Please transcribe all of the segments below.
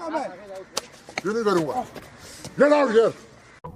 ये नहीं करूंगा। Get out here.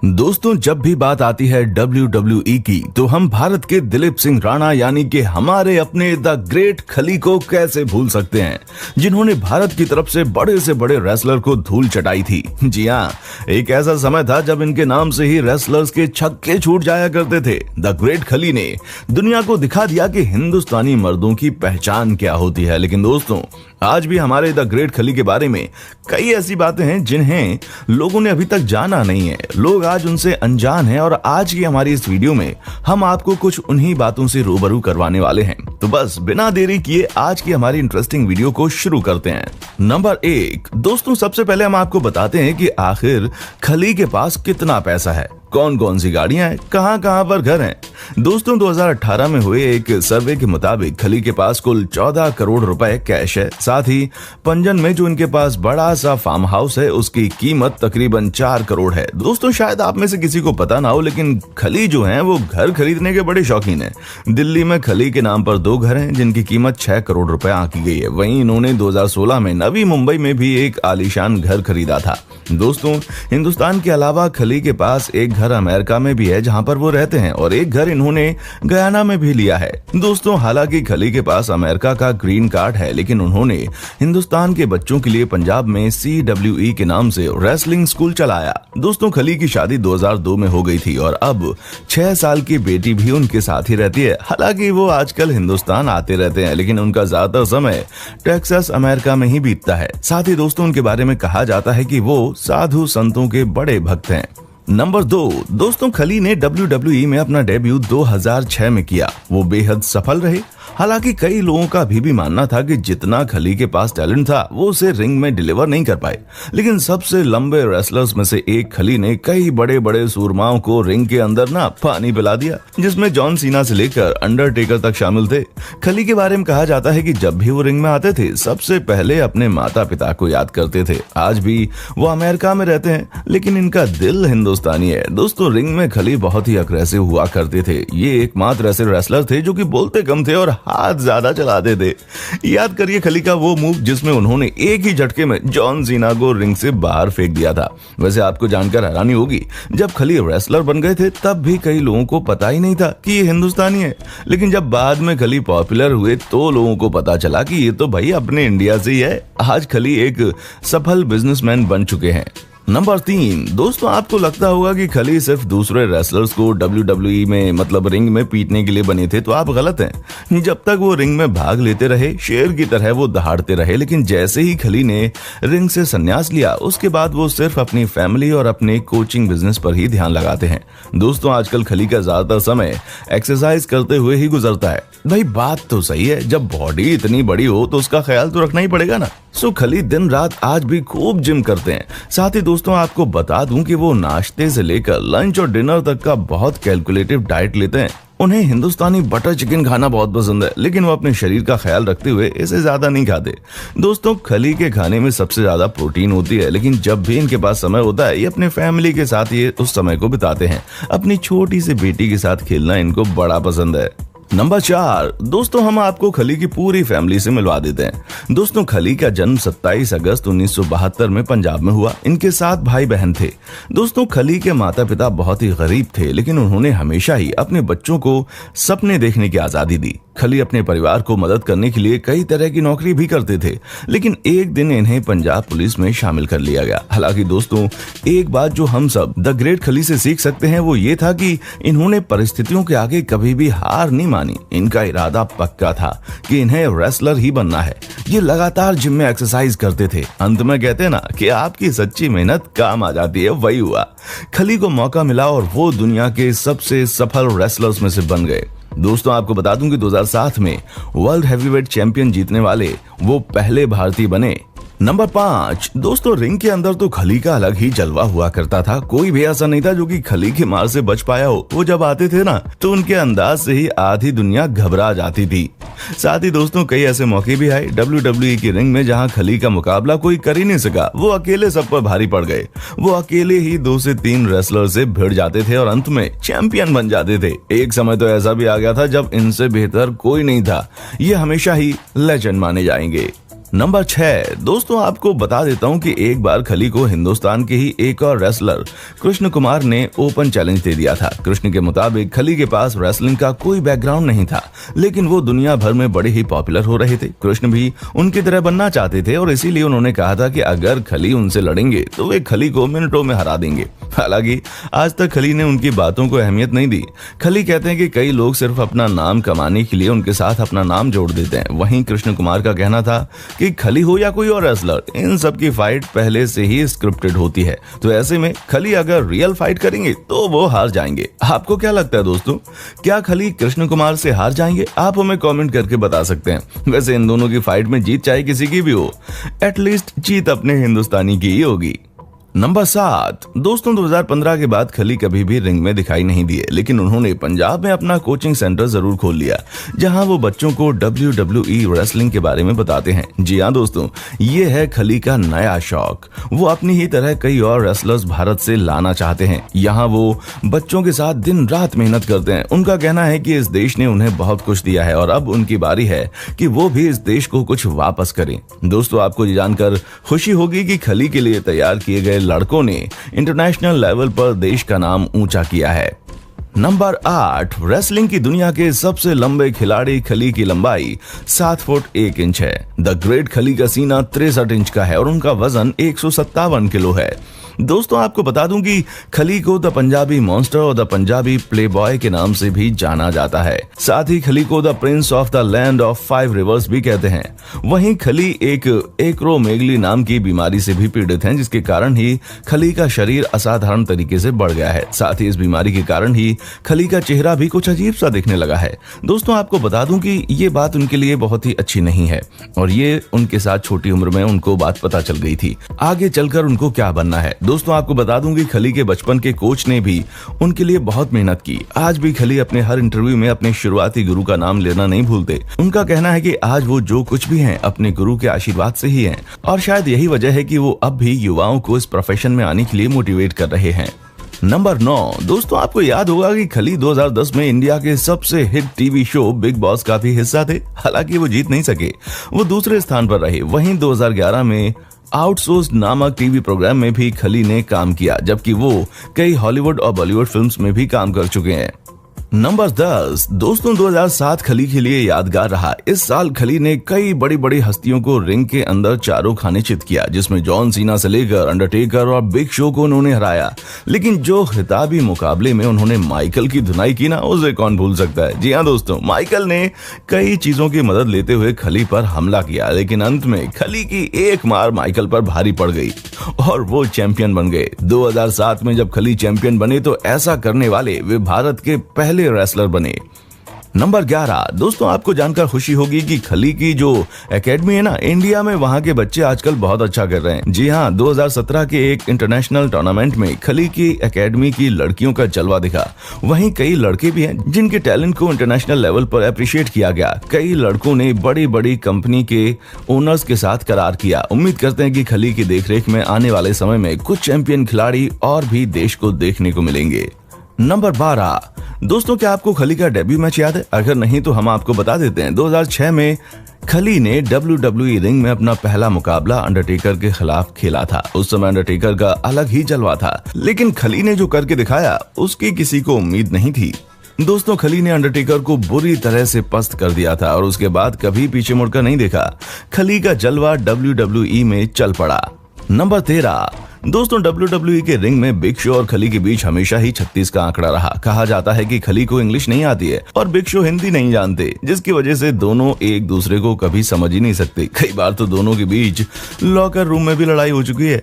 दोस्तों, जब भी बात आती है WWE की तो हम भारत के दिलीप सिंह राणा यानी कि हमारे अपने द ग्रेट खली को कैसे भूल सकते हैं, जिन्होंने भारत की तरफ से बड़े रेसलर को धूल चटाई थी। जी हाँ, एक ऐसा समय था जब इनके नाम से ही रेसलर्स के छक्के छूट जाया करते थे। द ग्रेट खली ने दुनिया को दिखा दिया कि हिंदुस्तानी मर्दों की पहचान क्या होती है। लेकिन दोस्तों, आज भी हमारे द ग्रेट खली के बारे में कई ऐसी बातें हैं जिन्हें लोगों ने अभी तक जाना नहीं है। लोग आज उनसे अनजान हैं और आज की हमारी इस वीडियो में हम आपको कुछ उन्हीं बातों से रूबरू करवाने वाले हैं। तो बस बिना देरी किए आज की हमारी इंटरेस्टिंग वीडियो को शुरू करते हैं। नंबर 1, दोस्तों सबसे पहले हम आपको बताते हैं कि आखिर खली के पास कितना पैसा है, कौन कौन सी गाड़ियां हैं, कहां कहां पर घर हैं। दोस्तों 2018 में हुए एक सर्वे के मुताबिक खली के पास कुल 14 करोड़ रुपए कैश है। साथ ही पंजन में जो इनके पास बड़ा सा फार्म हाउस है उसकी कीमत तकरीबन 4 करोड़ है। दोस्तों शायद आप में से किसी को पता ना हो, लेकिन खली जो हैं वो घर खरीदने के बड़े शौकीन हैं। दिल्ली में खली के नाम पर 2 घर हैं जिनकी कीमत 6 करोड़ रुपए आंकी गई है। वहीं इन्होंने 2016 में नवी मुंबई में भी एक आलीशान घर खरीदा था। दोस्तों हिंदुस्तान के अलावा खली के पास एक घर अमेरिका में भी है जहां पर वो रहते हैं और एक घर इन्होंने गयाना में भी लिया है। दोस्तों हालांकि खली के पास अमेरिका का ग्रीन कार्ड है, लेकिन उन्होंने हिंदुस्तान के बच्चों के लिए पंजाब में CWE के नाम से रेसलिंग स्कूल चलाया। दोस्तों खली की शादी 2002 में हो गई थी और अब 6 साल की बेटी भी उनके साथ ही रहती है। हालांकि वो आजकल हिंदुस्तान आते रहते हैं, लेकिन उनका ज्यादातर समय टेक्सास अमेरिका में ही बीतता है। साथ ही दोस्तों उनके बारे में कहा जाता है कि वो साधु संतों के बड़े भक्त हैं। नंबर 2, दोस्तों खली ने WWE में अपना डेब्यू 2006 में किया। वो बेहद सफल रहे। हालांकि कई लोगों का भी मानना था कि जितना खली के पास टैलेंट था वो उसे रिंग में डिलीवर नहीं कर पाए, लेकिन सबसे लंबे रेसलर्स में से एक खली ने कई बड़े सूरमाओं को रिंग के अंदर ना पानी पिला दिया, जिसमें जॉन सीना से लेकर अंडरटेकर तक शामिल थे। खली के बारे में कहा जाता है कि जब भी वो रिंग में आते थे सबसे पहले अपने माता पिता को याद करते थे। आज भी वो अमेरिका में रहते हैं, लेकिन इनका दिल हिंदुस्तानी है। दोस्तों रिंग में खली बहुत ही अग्रेसिव हुआ करते थे। ये एकमात्र ऐसे रेसलर थे जो कि बोलते कम थे और हाथ ज्यादा चलाते थे। याद करिए खली का वो मूव जिसमें उन्होंने एक ही झटके में जॉन सीना को रिंग से बाहर फेंक दिया था। वैसे आपको जानकर हैरानी होगी, जब खली रेसलर बन गए थे तब भी कई लोगों को पता ही नहीं था कि ये हिंदुस्तानी है, लेकिन जब बाद में खली पॉपुलर हुए तो लोगों को पता चला कि ये तो भाई अपने इंडिया से ही है। आज खली एक सफल बिजनेसमैन बन चुके हैं। नंबर 3, दोस्तों आपको लगता होगा कि खली सिर्फ दूसरे रेसलर्स को WWE में मतलब रिंग में पीटने के लिए बने थे, तो आप गलत हैं। जब तक वो रिंग में भाग लेते रहे शेर की तरह वो दहाड़ते रहे, लेकिन जैसे ही खली ने रिंग से संन्यास लिया उसके बाद वो सिर्फ अपनी फैमिली और अपने कोचिंग बिजनेस पर ही ध्यान लगाते हैं। दोस्तों आजकल खली का ज्यादातर समय एक्सरसाइज करते हुए ही गुजरता है। भाई बात तो सही है, जब बॉडी इतनी बड़ी हो तो उसका ख्याल तो रखना ही पड़ेगा ना। सो खली दिन रात आज भी खूब जिम करते हैं। साथ ही दोस्तों आपको बता दूं कि वो नाश्ते से लेकर लंच और डिनर तक का बहुत कैलकुलेटिव डाइट लेते हैं। उन्हें हिंदुस्तानी बटर चिकन खाना बहुत पसंद है, लेकिन वो अपने शरीर का ख्याल रखते हुए इसे ज्यादा नहीं खाते। दोस्तों खली के खाने में सबसे ज्यादा प्रोटीन होती है, लेकिन जब भी इनके पास समय होता है ये अपने फैमिली के साथ ये उस समय को बिताते हैं। अपनी छोटी सी बेटी के साथ खेलना इनको बड़ा पसंद है। नंबर 4, दोस्तों हम आपको खली की पूरी फैमिली से मिलवा देते हैं। दोस्तों खली का जन्म 27 अगस्त 1972 में पंजाब में हुआ। इनके 7 भाई बहन थे। दोस्तों खली के माता पिता बहुत ही गरीब थे, लेकिन उन्होंने हमेशा ही अपने बच्चों को सपने देखने की आजादी दी। खली अपने परिवार को मदद करने के लिए कई तरह की नौकरी भी करते थे, लेकिन एक दिन इन्हें पंजाब पुलिस में शामिल कर लिया गया। हालांकि दोस्तों एक बात जो हम सब द ग्रेट खली से सीख सकते हैं वो ये था कि इन्होंने परिस्थितियों के आगे कभी भी हार नहीं मानी। इनका इरादा पक्का था कि इन्हें रेसलर ही बनना है। ये लगातार जिम में एक्सरसाइज करते थे। अंत में कहते हैं ना कि आपकी सच्ची मेहनत काम आ जाती है, वही हुआ। खली को मौका मिला और वो दुनिया के सबसे सफल रेसलर्स में से बन गए। दोस्तों आपको बता दूं कि 2007 में वर्ल्ड हैवीवेट चैंपियन जीतने वाले वो पहले भारतीय बने। नंबर 5, दोस्तों रिंग के अंदर तो खली का अलग ही जलवा हुआ करता था। कोई भी ऐसा नहीं था जो कि खली की मार से बच पाया हो। वो जब आते थे ना तो उनके अंदाज से ही आधी दुनिया घबरा जाती थी। साथ ही दोस्तों कई ऐसे मौके भी आए WWE की रिंग में जहां खली का मुकाबला कोई कर ही नहीं सका। वो अकेले सब पर भारी पड़ गए। वो अकेले ही 2 से 3 रेसलर से भिड़ जाते थे और अंत में चैंपियन बन जाते थे। एक समय तो ऐसा भी आ गया था जब इनसे बेहतर कोई नहीं था। ये हमेशा ही लेजेंड माने जाएंगे। नंबर 6 दोस्तों आपको बता देता हूं कि एक बार खली को हिंदुस्तान के ही एक और रेसलर कृष्ण कुमार ने ओपन चैलेंज दे दिया था। कृष्ण के मुताबिक खली के पास रेसलिंग का कोई बैकग्राउंड नहीं था, लेकिन वो दुनिया भर में बड़े ही पॉपुलर हो रहे थे। कृष्ण भी उनकी तरह बनना चाहते थे और इसीलिए उन्होंने कहा था कि अगर खली उनसे लड़ेंगे तो वे खली को मिनटों में हरा देंगे। हालांकि आज तक खली ने उनकी बातों को अहमियत नहीं दी। खली कहते हैं कि कई लोग सिर्फ अपना नाम कमाने के लिए उनके साथ अपना नाम जोड़ देते हैं। वहीं कृष्ण कुमार का कहना था कि खली हो या कोई और रेसलर, इन सब की फाइट पहले से ही स्क्रिप्टेड होती है, तो ऐसे में खली अगर रियल फाइट करेंगे तो वो हार जाएंगे। आपको क्या लगता है दोस्तों, क्या खली कृष्ण कुमार से हार जाएंगे? आप हमें कमेंट करके बता सकते हैं। वैसे इन दोनों की फाइट में जीत चाहे किसी की भी हो, एटलीस्ट जीत अपने हिंदुस्तानी की ही होगी। नंबर 7 दोस्तों 2015 के बाद खली कभी भी रिंग में दिखाई नहीं दिए, लेकिन उन्होंने पंजाब में अपना कोचिंग सेंटर जरूर खोल लिया, जहां वो बच्चों को WWE रेसलिंग के बारे में बताते हैं। जी हाँ दोस्तों, ये है खली का नया शौक। वो अपनी ही तरह कई और रेसलर्स भारत से लाना चाहते हैं। यहाँ वो बच्चों के साथ दिन रात मेहनत करते हैं। उनका कहना है कि इस देश ने उन्हें बहुत कुछ दिया है और अब उनकी बारी है कि वो भी इस देश को कुछ वापस करें। दोस्तों आपको ये जानकर खुशी होगी कि खली के लिए तैयार किए गए लड़कों ने इंटरनेशनल लेवल पर देश का नाम ऊंचा किया है। नंबर 8 रेसलिंग की दुनिया के सबसे लंबे खिलाड़ी खली की लंबाई 7 फुट 1 इंच है। द ग्रेट खली का सीना 63 इंच का है और उनका वजन 157 किलो है। दोस्तों आपको बता दूं कि खली को द पंजाबी मॉन्स्टर और द पंजाबी प्लेबॉय के नाम से भी जाना जाता है। साथ ही खली को the Prince of the land of 5 reverse भी कहते हैं। वहीं खली एक एक्रोमेगली नाम की बीमारी से भी पीड़ित हैं, जिसके कारण ही खली का शरीर असाधारण तरीके से बढ़ गया है। साथ ही इस बीमारी के कारण ही खली का चेहरा भी कुछ अजीब सा दिखने लगा है। दोस्तों आपको बता दूं कि ये बात उनके लिए बहुत ही अच्छी नहीं है और ये उनके साथ छोटी उम्र में उनको बात पता चल गई थी। आगे चलकर उनको क्या बनना है। दोस्तों आपको बता दूं कि खली के बचपन के कोच ने भी उनके लिए बहुत मेहनत की। आज भी खली अपने हर इंटरव्यू में अपने शुरुआती गुरु का नाम लेना नहीं भूलते। उनका कहना है कि आज वो जो कुछ भी हैं अपने गुरु के आशीर्वाद से ही हैं और शायद यही वजह है कि वो अब भी युवाओं को इस प्रोफेशन में आने के लिए मोटिवेट कर रहे हैं। नंबर 9 दोस्तों आपको याद होगा कि खली 2010 में इंडिया के सबसे hit TV show big boss का भी हिस्सा थे। हालांकि वो जीत नहीं सके, वो दूसरे स्थान पर रहे। वहीं 2011 में आउटसोर्स नामक टीवी प्रोग्राम में भी खली ने काम किया, जबकि वो कई हॉलीवुड और बॉलीवुड फिल्म्स में भी काम कर चुके हैं। नंबर 10 दोस्तों 2007 खली के लिए यादगार रहा। इस साल खली ने कई बड़ी बड़ी हस्तियों को रिंग के अंदर चारों खाने चित किया, जिसमें जॉन सीना से लेकर अंडरटेकर और बिग शो को उन्होंने हराया। लेकिन जो खिताबी मुकाबले में उन्होंने माइकल की धुनाई की ना, उसे कौन भूल सकता है। जी हाँ दोस्तों, माइकल ने कई चीजों की मदद लेते हुए खली पर हमला किया, लेकिन अंत में खली की एक मार माइकल पर भारी पड़ गई और वो चैंपियन बन गए। 2007 में जब खली चैंपियन बने तो ऐसा करने वाले वे भारत के पहले रेसलर बने। नंबर 11 दोस्तों आपको जानकर खुशी होगी कि खली की जो एकेडमी है ना, इंडिया में वहां के बच्चे आजकल बहुत अच्छा कर रहे हैं। जी हाँ, 2017 के एक इंटरनेशनल टूर्नामेंट में खली की एकेडमी की लड़कियों का जलवा दिखा। वहीं कई लड़के भी हैं जिनके टैलेंट को इंटरनेशनल लेवल पर अप्रिशिएट किया गया। कई लड़कों ने बड़ी बड़ी कंपनी के ओनर्स के साथ करार किया। उम्मीद करते हैं कि खली की देखरेख में आने वाले समय में कुछ चैंपियन खिलाड़ी और भी देश को देखने को मिलेंगे। नंबर 12 दोस्तों क्या आपको खली का डेब्यू मैच याद है? अगर नहीं तो हम आपको बता देते हैं। 2006 में खली ने WWE रिंग में अपना पहला मुकाबला अंडरटेकर के खिलाफ खेला था। उस समय अंडरटेकर का अलग ही जलवा था, लेकिन खली ने जो करके दिखाया उसकी किसी को उम्मीद नहीं थी। दोस्तों खली ने अंडरटेकर को बुरी तरह से पस्त कर दिया था और उसके बाद कभी पीछे मुड़कर नहीं देखा। खली का जलवा WWE में चल पड़ा। नंबर 13 दोस्तों WWE के रिंग में बिग शो और खली के बीच हमेशा ही 36 का आंकड़ा रहा। कहा जाता है कि खली को इंग्लिश नहीं आती है और बिग शो हिंदी नहीं जानते, जिसकी वजह से दोनों एक दूसरे को कभी समझ ही नहीं सकते। कई बार तो दोनों के बीच लॉकर रूम में भी लड़ाई हो चुकी है।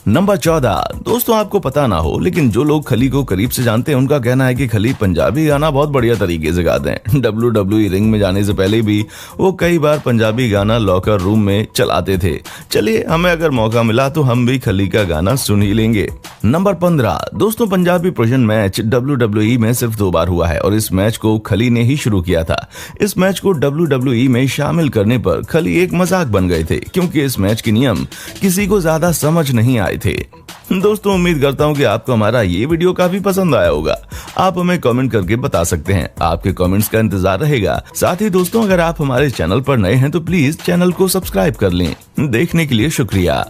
नंबर 14 दोस्तों आपको पता ना हो, लेकिन जो लोग खली को करीब से जानते हैं उनका कहना है कि खली पंजाबी गाना बहुत बढ़िया तरीके से गाते हैं। WWE रिंग में जाने से पहले भी वो कई बार पंजाबी गाना लॉकर रूम में चलाते थे। चलिए हमें अगर मौका मिला तो हम भी खली का गाना सुन ही लेंगे। नंबर 15 दोस्तों पंजाबी प्रोजन मैच WWE में सिर्फ 2 बार हुआ है और इस मैच को खली ने ही शुरू किया था। इस मैच को WWE में शामिल करने पर खली एक मजाक बन गए थे, क्योंकि इस मैच के नियम किसी को ज्यादा समझ नहीं आए थे। दोस्तों उम्मीद करता हूँ कि आपको हमारा ये वीडियो काफी पसंद आया होगा। आप हमें कमेंट करके बता सकते हैं, आपके कमेंट्स का इंतजार रहेगा। साथ ही दोस्तों अगर आप हमारे चैनल पर नए हैं तो प्लीज चैनल को सब्सक्राइब कर लें। देखने के लिए शुक्रिया।